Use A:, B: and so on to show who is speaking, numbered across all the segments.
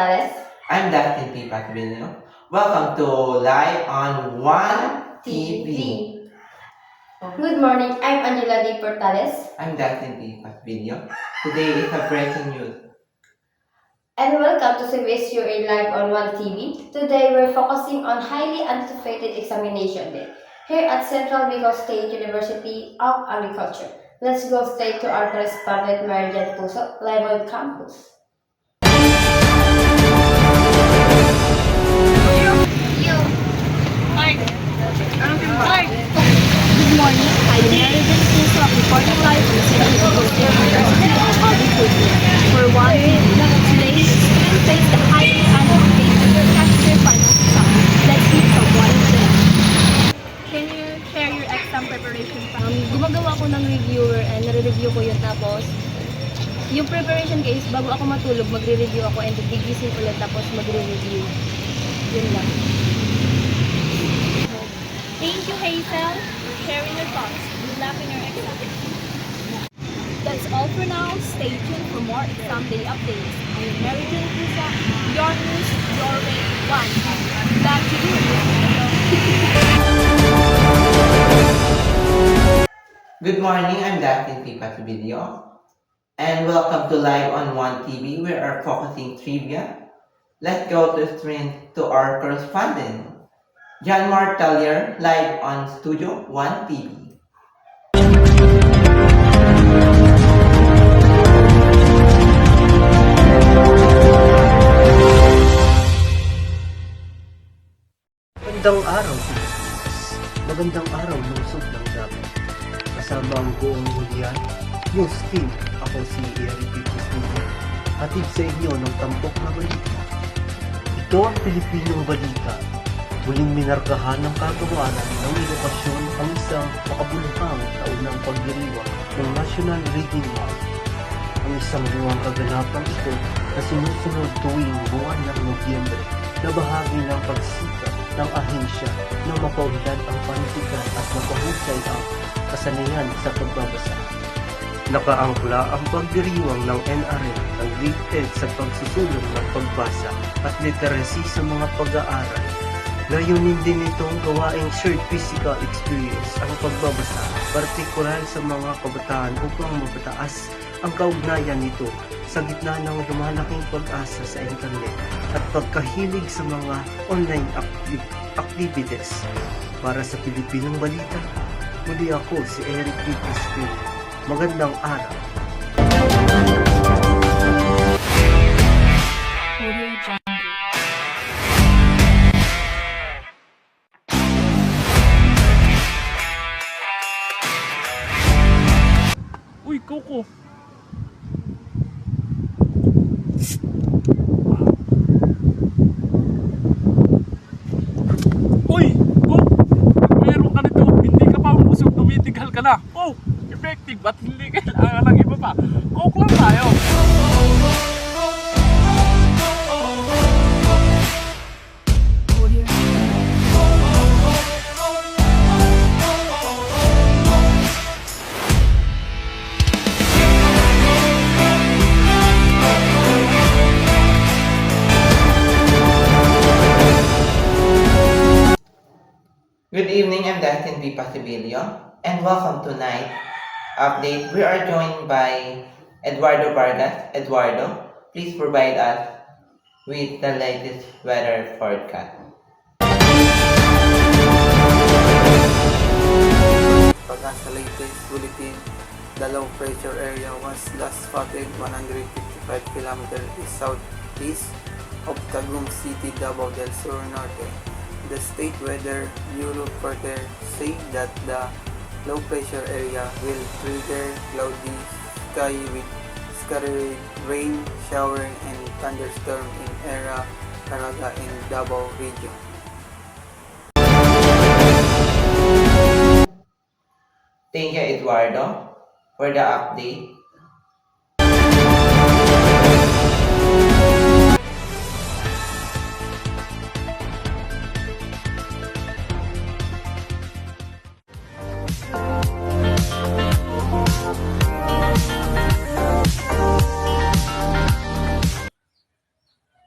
A: Portales.
B: I'm Dustin P. Patvilio. Welcome to Live on One TV.
A: Good morning, I'm Angela D. Portales.
B: I'm Dustin P. Patvilio. Today is a breaking news.
A: And welcome to CBSUA Live on One TV. Today we're focusing on highly anticipated examination day here at Central Bicol State University of Agriculture. Let's go straight to our correspondent Mary Jan Puso, live on campus.
C: Good morning, I am Mary Jan Puso, reporting live from Central Bicol State University of Agriculture. For one week, today, students face the highly anticipated chapter final exam. Let's hear from one of them. Can you share your exam preparation? Gumagawa ko ng reviewer and nare-review ko yun, tapos yung preparation case, bago ako matulog, magre-review ako and gigising ulit tapos magre-review. Yun lang. Thank you, Hazel, for sharing your thoughts. Good luck in your exam. That's all for now. Stay tuned for more exam day updates. I am Mary Jan Puso, your news, your way, one. Back to you.
B: Good morning, I'm Dustin P. Patvilio. And welcome to Live on One TV. We are focusing trivia. Let's go to our correspondent, John Martellier, live on Studio One TV.
D: Magandang araw, Pilipinas. Magandang araw, lungsod ng Davao. Kasama ang buong Julian, news team, ako si Eric Pipis. Hatid sa inyo ng tampok na balita. Ito ang Pilipinong balita. Muling minarkahan ng kagawaran ng edukasyon ang isang makabuluhang taunang pagdiriwang ng National Reading Month. Ang isang buwang kaganapang ito na sinusunod tuwing buwan ng Nobyembre na bahagi ng pagsikap ng ahensya na mapaunlad ang panitikan at mapahusay ang kasanayan sa pagbabasa. Nakaangkla ang pagdiriwang ng NRM ng DepEd sa pagsusulong ng pagbasa at literacy sa mga pag-aaral. Layunin din itong gawaing shared physical experience ang pagbabasa, partikular sa mga kabataan upang mapataas ang kaugnayan nito sa gitna ng lumalaking pag-asa sa internet at pagkahilig sa mga online activities. Para sa Pilipinong Balita, muli ako si Eric Pipis. Magandang araw.
E: Uy, Coco! Uy! Coco! Meron ka nito, hindi ka pa umusog, tumitigal ka na. Oh! Effective at hindi kailangan ng iba pa. Coke lang tayo!
B: Good evening, I'm Dustin P. Patvilio, and welcome to Night Update. We are joined by Eduardo Vargas. Eduardo, please provide us with the latest weather forecast.
F: Pagka sa latest bulletin, the low pressure area was last spotted 155 km southeast of Tagum City, Davao del Sur Norte. The state weather bureau further said that the low pressure area will trigger cloudy sky with scattered rain, shower, and thunderstorm in area Caraga and Davao region.
B: Thank you, Eduardo, for the update.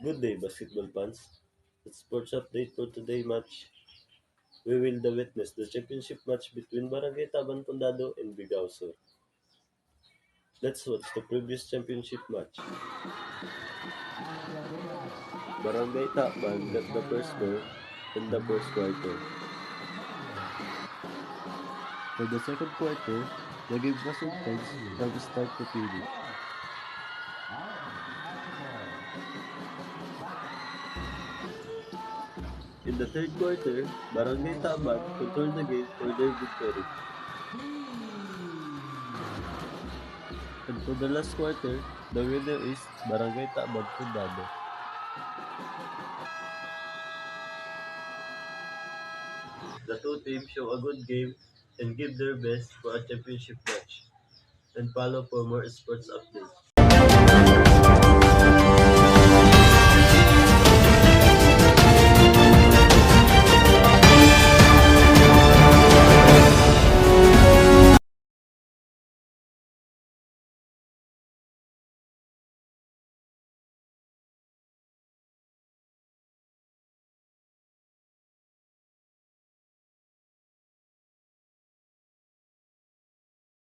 G: Good day, basketball fans. The sports update for today match. We will the witness the championship match between Barangay Taban Condado and Bigao Sur. Let's watch the previous championship match. Barangay Taban got the first score in the first quarter. For the second quarter, the game was intense from start to finish. In the third quarter, Barangay Taban controlled the game for their victory. And for the last quarter, the winner is Barangay Taban Condado. The two teams show a good game and give their best for a championship match. And follow for more sports updates.